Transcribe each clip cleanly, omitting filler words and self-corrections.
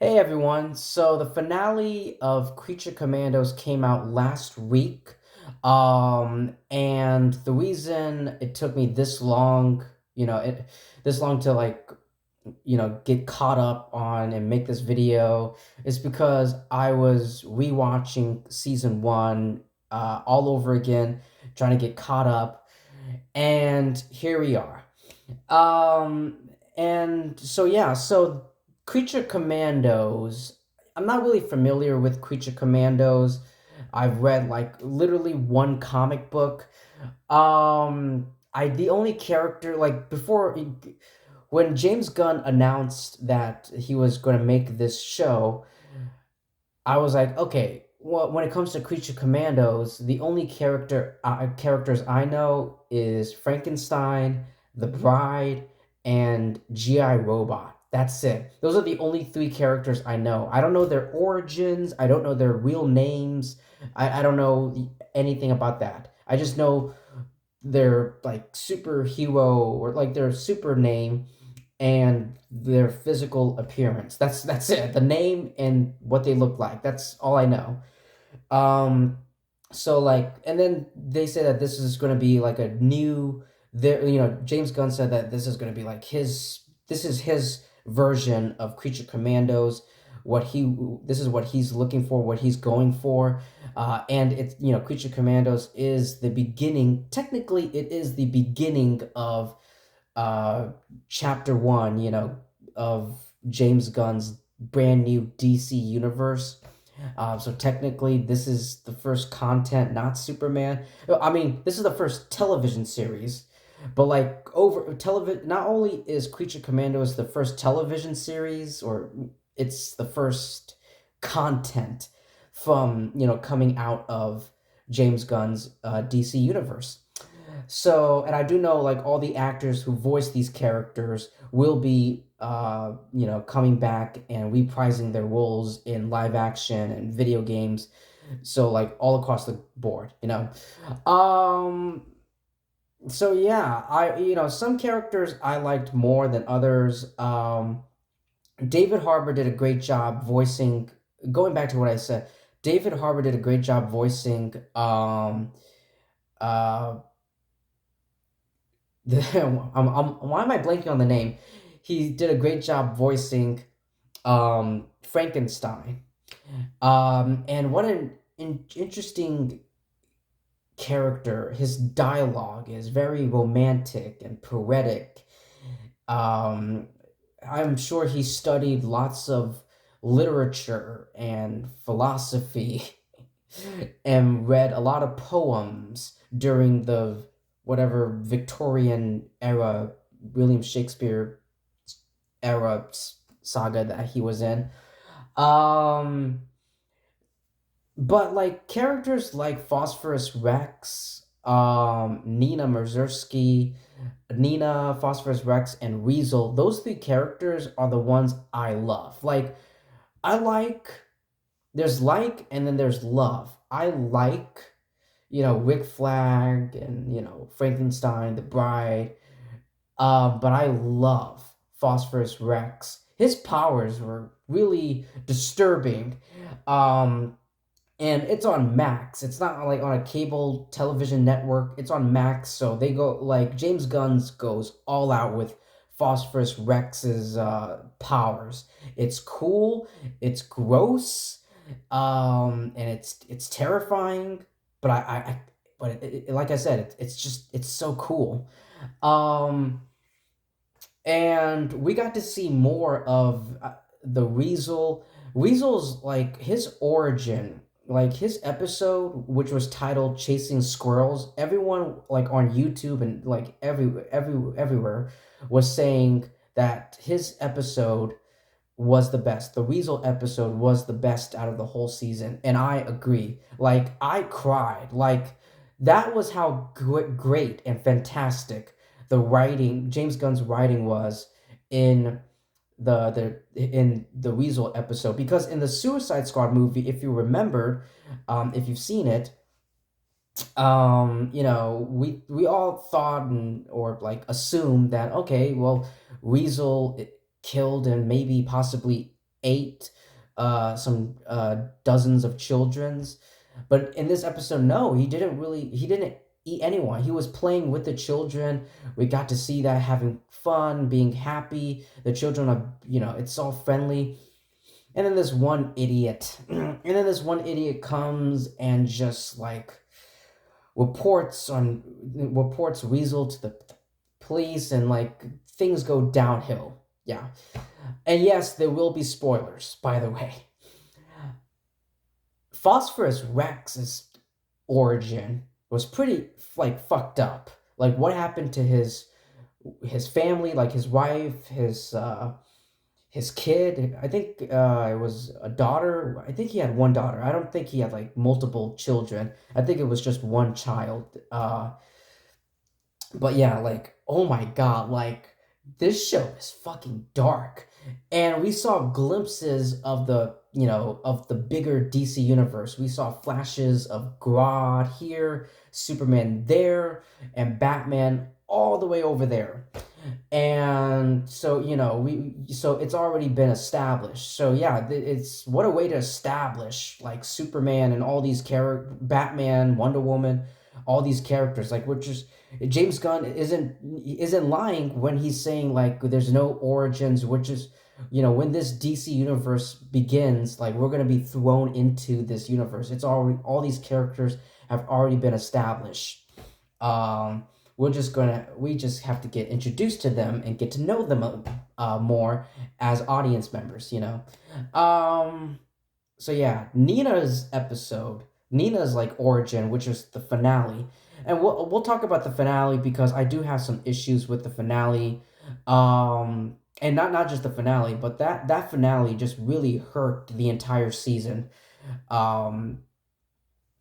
Hey everyone, so the finale of Creature Commandos came out last week. And the reason it took me this long, this long to get caught up on and make this video is because I was rewatching season one all over again, trying to get caught up, and here we are. Um, and so yeah, so Creature Commandos. I'm not really familiar with Creature Commandos. I've read like literally one comic book. I the only character like before when James Gunn announced that he was going to make this show, I was like, okay, well, when it comes to Creature Commandos, the only characters I know is Frankenstein, the Bride, and GI Robot. That's it. Those are the only three characters I know. I don't know their origins. I don't know their real names. I don't know anything about that. I just know their like superhero or like their super name and their physical appearance. That's it. The name and what they look like. That's all I know. Um, so like, and then they say that this is going to be like a new. There, James Gunn said that this is going to be like his. This is his version of Creature Commandos. This is what he's looking for, what he's going for, and it's Creature Commandos is the beginning. Technically, it is the beginning of uh, chapter one, of James Gunn's brand new DC universe. So technically, this is the first content, not Superman. I mean, this is the first television series, but like over television, not only is Creature Commandos the first television series, or it's the first content from coming out of James Gunn's DC universe. So, and I do know like all the actors who voice these characters will be coming back and reprising their roles in live action and video games. So like all across the board. Um so yeah, I some characters I liked more than others. David Harbour did a great job voicing, going back to what I said, David Harbour did a great job voicing uh why am I blanking on the name? He did a great job voicing Frankenstein. And what an interesting character. His dialogue is very romantic and poetic. Um, I'm sure he studied lots of literature and philosophy and read a lot of poems during the whatever Victorian era, William Shakespeare era saga that he was in. Um, but like characters like Phosphorus Rex, Nina, Phosphorus Rex, and Weasel, those three characters are the ones I love. Like, I like, there's like, and then there's love. I like, Rick Flag and, Frankenstein, the Bride. But I love Phosphorus Rex. His powers were really disturbing. Um, and it's on Max. It's not like on a cable television network. It's on Max, so they go like James Gunn's goes all out with Phosphorus Rex's powers. It's cool, it's gross, and it's terrifying. But like I said, it's so cool. Um, and we got to see more of the Weasel. Weasel's like his origin, like his episode, which was titled "Chasing Squirrels." Everyone like on YouTube and like everywhere was saying that his episode was the best. The Weasel episode was the best out of the whole season, and I agree. Like I cried. Like that was how great and fantastic the writing, James Gunn's writing was in in the Weasel episode. Because in the Suicide Squad movie, if you remember, if you've seen it, we all thought or like assumed that okay, well, Weasel killed and maybe possibly ate some dozens of children's. But in this episode, no, he didn't eat anyone. He was playing with the children. We got to see that having fun, being happy. The children are, it's all friendly. And then this one idiot, comes and just like reports Weasel to the police, and like things go downhill. Yeah. And yes, there will be spoilers, by the way. Phosphorus Rex's origin was pretty like fucked up. Like what happened to his family, like his wife, his kid. I think it was a daughter. I think he had one daughter. I don't think he had like multiple children. I think it was just one child. But yeah, like, oh my god, like, this show is fucking dark. And we saw glimpses of of the bigger DC universe. We saw flashes of Grodd here, Superman there, and Batman all the way over there. And so, so it's already been established. So yeah, it's what a way to establish like Superman and all these Batman, Wonder Woman, all these characters. Like we're just James Gunn isn't lying when he's saying like there's no origins, which is when this DC universe begins, like we're gonna be thrown into this universe. It's already all these characters have already been established. Um, we just have to get introduced to them and get to know them more as audience members. Um, so yeah, Nina's like origin, which is the finale, and we'll talk about the finale because I do have some issues with the finale, and not just the finale, but that finale just really hurt the entire season. Um,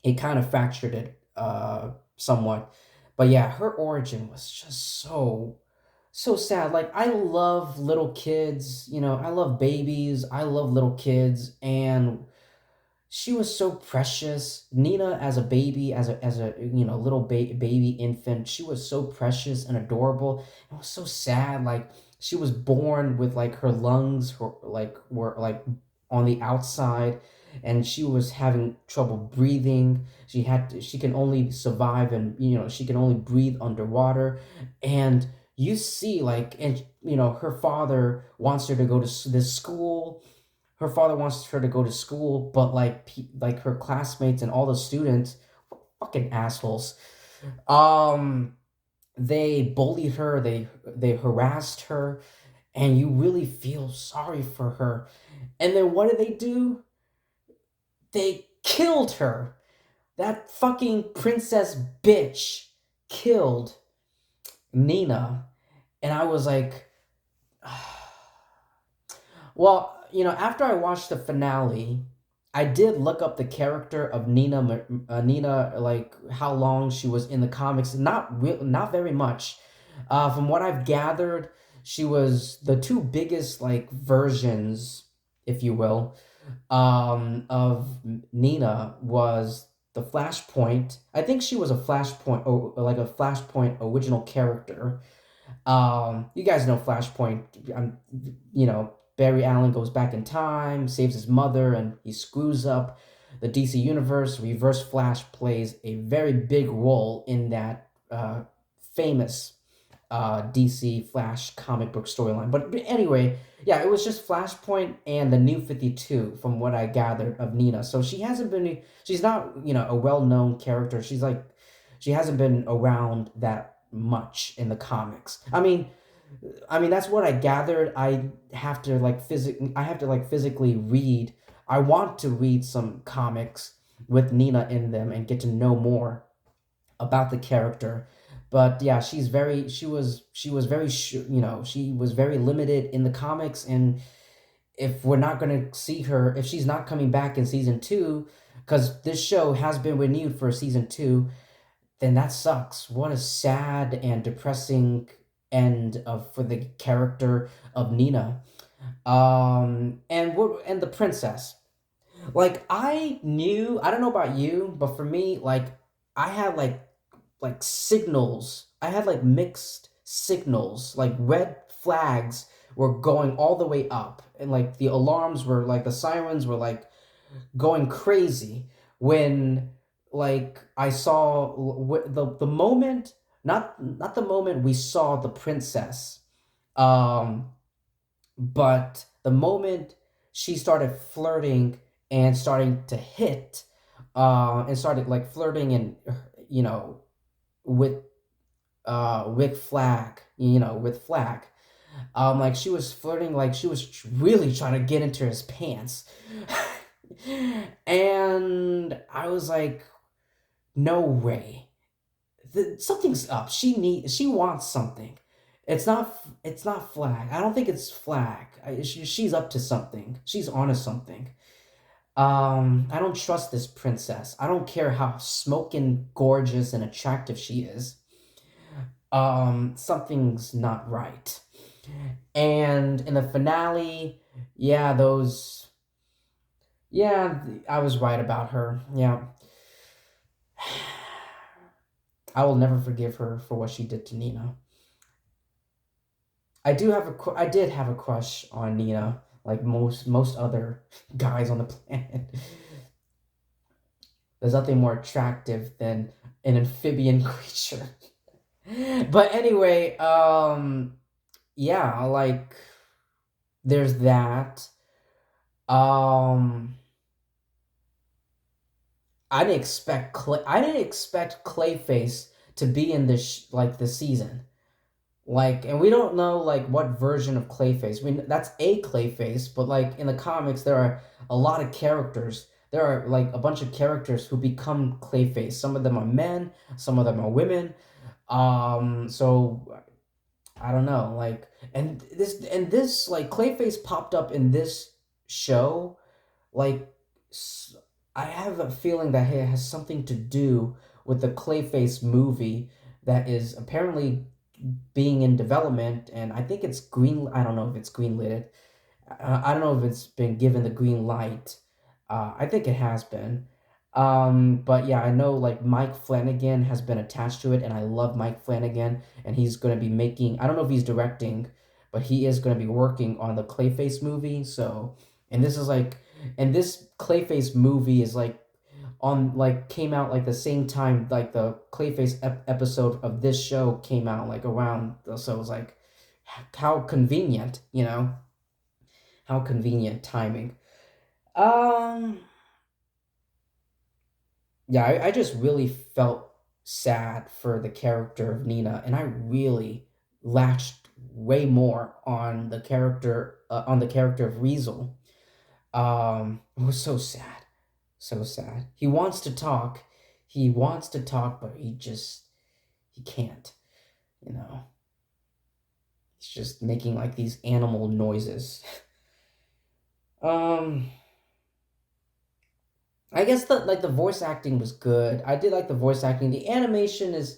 it kind of fractured it somewhat, but yeah, her origin was just so sad. Like I love little kids, I love babies, I love little kids, and she was so precious. Nina as a baby, as a little baby infant, she was so precious and adorable. It was so sad. Like she was born with like her lungs were like on the outside, and she was having trouble breathing. She can only survive, and she can only breathe underwater. And you see like, and her father wants her to go to this school. Her father wants her to go to school, but like her classmates and all the students, fucking assholes. Um, they bullied her, they harassed her, and you really feel sorry for her. And then what did they do? They killed her. That fucking princess bitch killed Nina. And I was like, well, after I watched the finale, I did look up the character of Nina, like how long she was in the comics. Not very much. From what I've gathered, she was the two biggest like versions, if you will, of Nina was the Flashpoint. I think she was a Flashpoint, or like a Flashpoint original character. You guys know Flashpoint. Barry Allen goes back in time, saves his mother, and he screws up the DC universe. Reverse Flash plays a very big role in that famous DC Flash comic book storyline. But anyway, yeah, it was just Flashpoint and the New 52 from what I gathered of Nina. So she's not, a well-known character. She hasn't been around that much in the comics. I mean that's what I gathered. I have to like physically read. I want to read some comics with Nina in them and get to know more about the character. But yeah, she was very she was very limited in the comics, and if we're not going to see her, if she's not coming back in season 2, cuz this show has been renewed for season 2, then that sucks. What a sad and depressing end of for the character of Nina. And the princess. Like I don't know about you, but for me, like I had like signals. I had like mixed signals, like red flags were going all the way up, and like the alarms were like the sirens were like going crazy when like I saw the moment, not the moment we saw the princess, um but the moment she started flirting and starting to hit, and started like flirting and you know with with Flag, with Flag. Like she was flirting, like she was really trying to get into his pants. And I was like, no way. Something's up. She wants something. It's not Flag. I don't think it's Flag. She's up to something. She's onto something. I don't trust this princess. I don't care how smoking gorgeous and attractive she is. Something's not right. And in the finale, yeah, yeah, I was right about her. Yeah. I will never forgive her for what she did to Nina. I did have a crush on Nina, like most other guys on the planet. There's nothing more attractive than an amphibian creature. But anyway, yeah, like there's that. Um, I didn't expect Clayface to be in this season. Like, and we don't know like what version of Clayface. That's a Clayface, but like in the comics, there are a lot of characters. There are like a bunch of characters who become Clayface. Some of them are men, some of them are women. So I don't know. Like, and this like Clayface popped up in this show. Like, I have a feeling that it has something to do with the Clayface movie that is apparently being in development, and I think it's green. I don't know if it's greenlit. I don't know if it's been given the green light. I think it has been. But yeah, I know like Mike Flanagan has been attached to it, and I love Mike Flanagan, and he's gonna be making. I don't know if he's directing, but he is gonna be working on the Clayface movie. So, and this is like, and this Clayface movie is like on like came out like the same time like the Clayface episode of this show came out like around, so it was like how convenient, how convenient timing. Um yeah, I just really felt sad for the character of Nina, and I really latched way more on the character of Riesel. It was so sad. So sad. He wants to talk, but he can't, you know. He's just making like these animal noises. Um, I guess the voice acting was good. I did like the voice acting. The animation is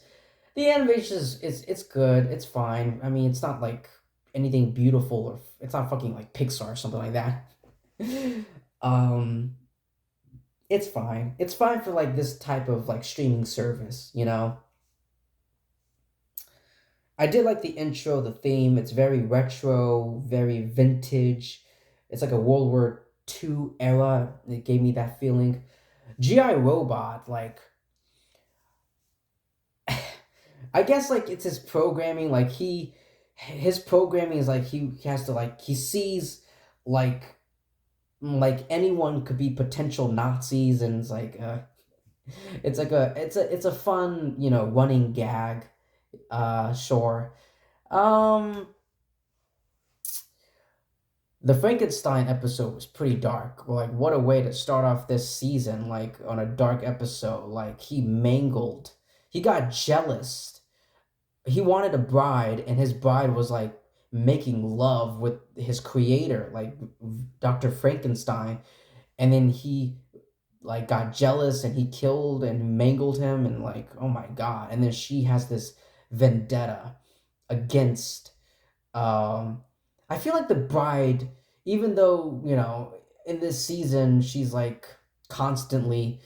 it's good. It's fine. I mean, it's not like anything beautiful, or it's not fucking like Pixar or something like that. um, it's fine. It's fine for like this type of like streaming service. I did like the intro, the theme. It's very retro, very vintage. It's like a World War II era. It gave me that feeling. GI Robot, like I guess like it's his programming. Like his programming is like he has to like he sees like anyone could be potential Nazis, and it's like it's a fun running gag. Sure. Um, the Frankenstein episode was pretty dark. Like, what a way to start off this season, like on a dark episode. Like, he got jealous. He wanted a bride, and his bride was like making love with his creator, like Dr. Frankenstein. And then he like got jealous and he killed and mangled him, and like, oh my God. And then she has this vendetta against I feel like the bride, even though, in this season she's like constantly,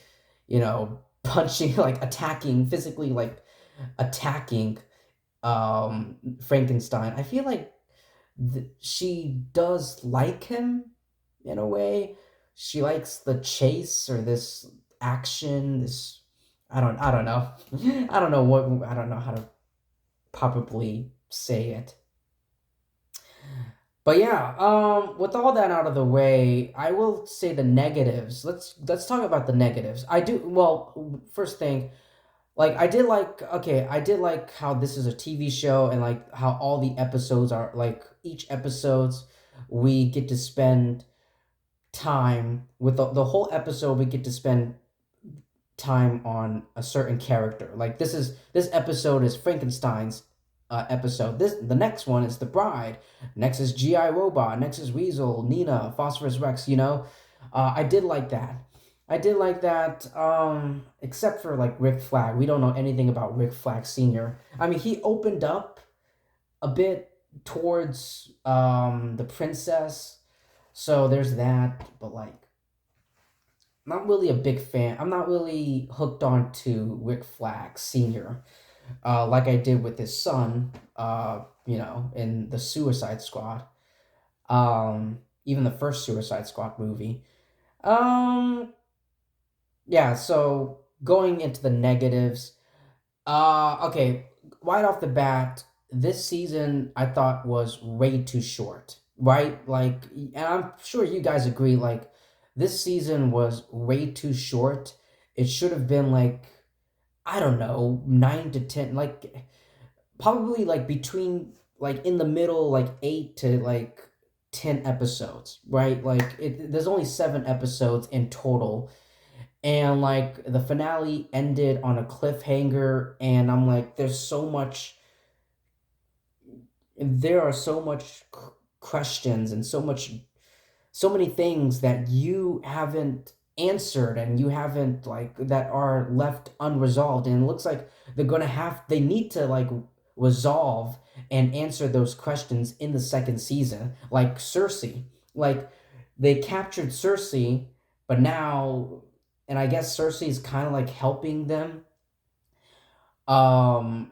punching, like attacking, physically like attacking Frankenstein. I feel like she does like him in a way. She likes the chase or this action. This I don't know. I don't know how to probably say it. But yeah, with all that out of the way, I will say the negatives. Let's talk about the negatives. I do well. First thing, like I did like how this is a TV show and like how all the episodes are like each episodes we get to spend time with the whole episode we get to spend time on a certain character. Like this episode is Frankenstein's episode. This the next one is the Bride. Next is GI Robot. Next is Weasel, Nina, Phosphorus Rex. You know, I did like that. I did like that. Except for like Rick Flag, we don't know anything about Rick Flag Senior. I mean, he opened up a bit towards the princess, so there's that. But like not really a big fan. I'm not really hooked on to Rick Flag Sr. Like I did with his son, in the Suicide Squad. Even the first Suicide Squad movie. Um, yeah, so going into the negatives, okay, right off the bat, this season I thought was way too short, right? Like, and I'm sure you guys agree, like, this season was way too short. It should have been like, I don't know, 9 to 10, like, probably like between, like, in the middle, like 8 to like 10 episodes, right? Like, there's only 7 episodes in total, and like the finale ended on a cliffhanger, and I'm like there are so much questions and so many things that you haven't answered and you haven't like that are left unresolved, and it looks like they need to like resolve and answer those questions in the second season, like Cersei. Like they captured Cersei, but now, and I guess Cersei is kind of like helping them. um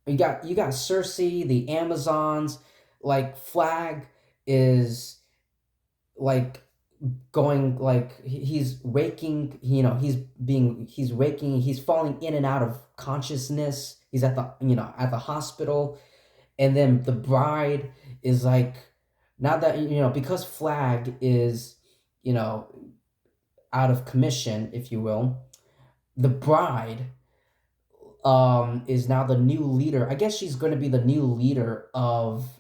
you got Cersei, the Amazons, like Flag is like going like he's waking, he's waking, he's falling in and out of consciousness, he's at the at the hospital. And then the Bride is like, now that because Flag is you know out of commission, if you will, the Bride is now the new leader. I guess she's going to be the new leader of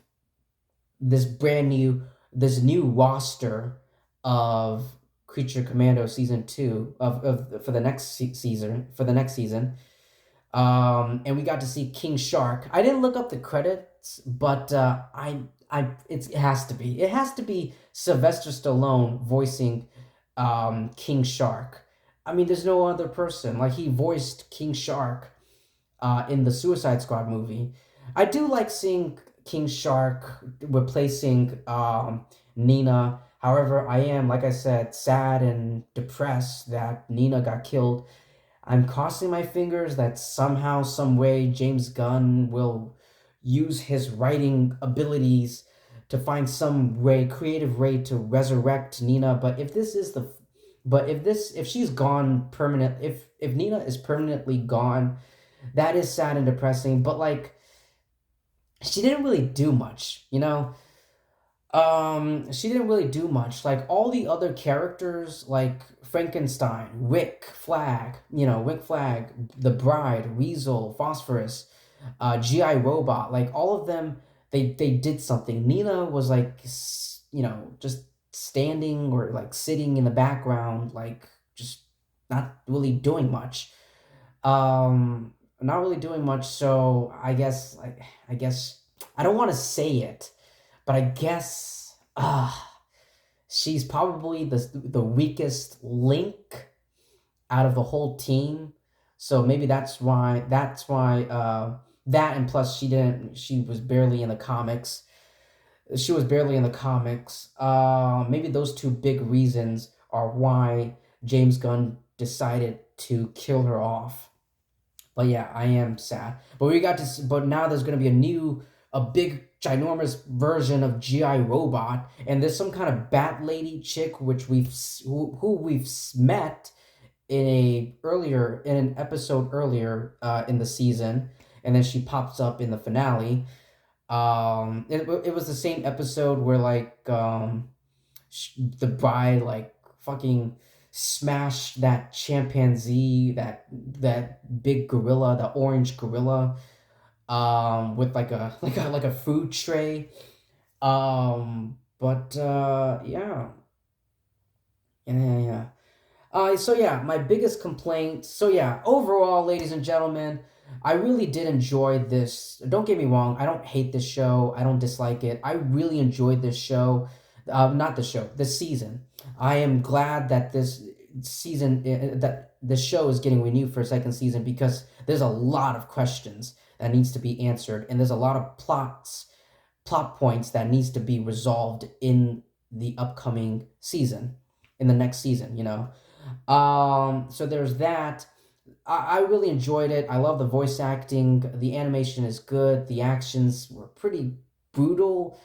this brand new this new roster of Creature Commando season 2 of for the next season, and we got to see King Shark. I didn't look up the credits, but it has to be Sylvester Stallone voicing King Shark. I mean, there's no other person. Like, he voiced King Shark in the Suicide Squad movie. I do like seeing King Shark replacing Nina. However, I am, like I said, sad and depressed that Nina got killed. I'm crossing my fingers that somehow, some way, James Gunn will use his writing abilities to find some way, creative way to resurrect Nina. If she's gone permanent, if Nina is permanently gone, that is sad and depressing. But like, she didn't really do much, she didn't really do much. Like all the other characters, like Frankenstein, Rick Flag, the Bride, Weasel, Phosphorus, GI Robot, like all of them, they did something. Nina was like, just standing or like sitting in the background, like just not really doing much. Not really doing much. So I guess I don't want to say it, but I guess she's probably the weakest link out of the whole team. So maybe that, and plus she was barely in the comics. She was barely in the comics. Maybe those two big reasons are why James Gunn decided to kill her off. But yeah, I am sad. But we got to see, but now there's going to be a ginormous version of GI Robot, and there's some kind of Bat Lady chick who we've met in an episode earlier in the season, and then she pops up in the finale. It was the same episode where the bride like fucking smashed that chimpanzee, that big gorilla, the orange gorilla, with like a food tray. But yeah, yeah. So yeah, my biggest complaint. So yeah, overall, ladies and gentlemen, I really did enjoy this. Don't get me wrong, I don't hate this show. I don't dislike it. I really enjoyed this show. Not the show, this season. I am glad that that the show is getting renewed for a second season because there's a lot of questions that needs to be answered, and there's a lot of plot points that needs to be resolved in the upcoming season, in the next season. So there's that. I really enjoyed it. I love the voice acting. The animation is good. The actions were pretty brutal,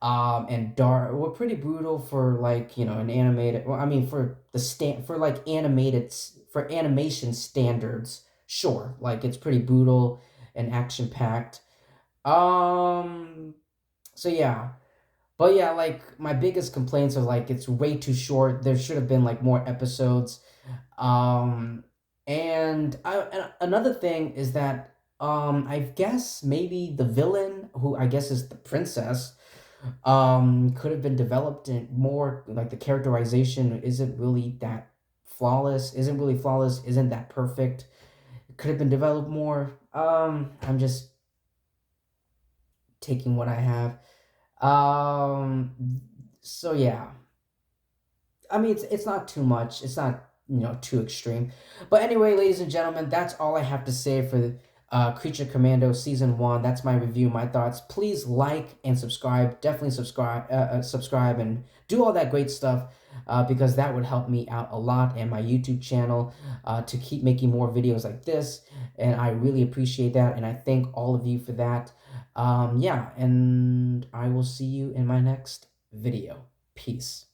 and dark. Were pretty brutal for an animated. Well, I mean for the stand for like for animation standards. Sure, like it's pretty brutal and action packed. Um. So yeah, but yeah, like my biggest complaints are like it's way too short. There should have been like more episodes. Um, and another thing is that I guess maybe the villain, who I guess is the princess, could have been developed in more. Like the characterization isn't really that flawless. Isn't really flawless. Isn't that perfect. It could have been developed more. I'm just taking what I have. So yeah, I mean, it's not too much. It's not too extreme. But anyway, ladies and gentlemen, that's all I have to say for Creature Commando season one. That's my review, my thoughts. Please like and subscribe. Definitely subscribe and do all that great stuff because that would help me out a lot and my YouTube channel to keep making more videos like this. And I really appreciate that, and I thank all of you for that. Yeah, and I will see you in my next video. Peace.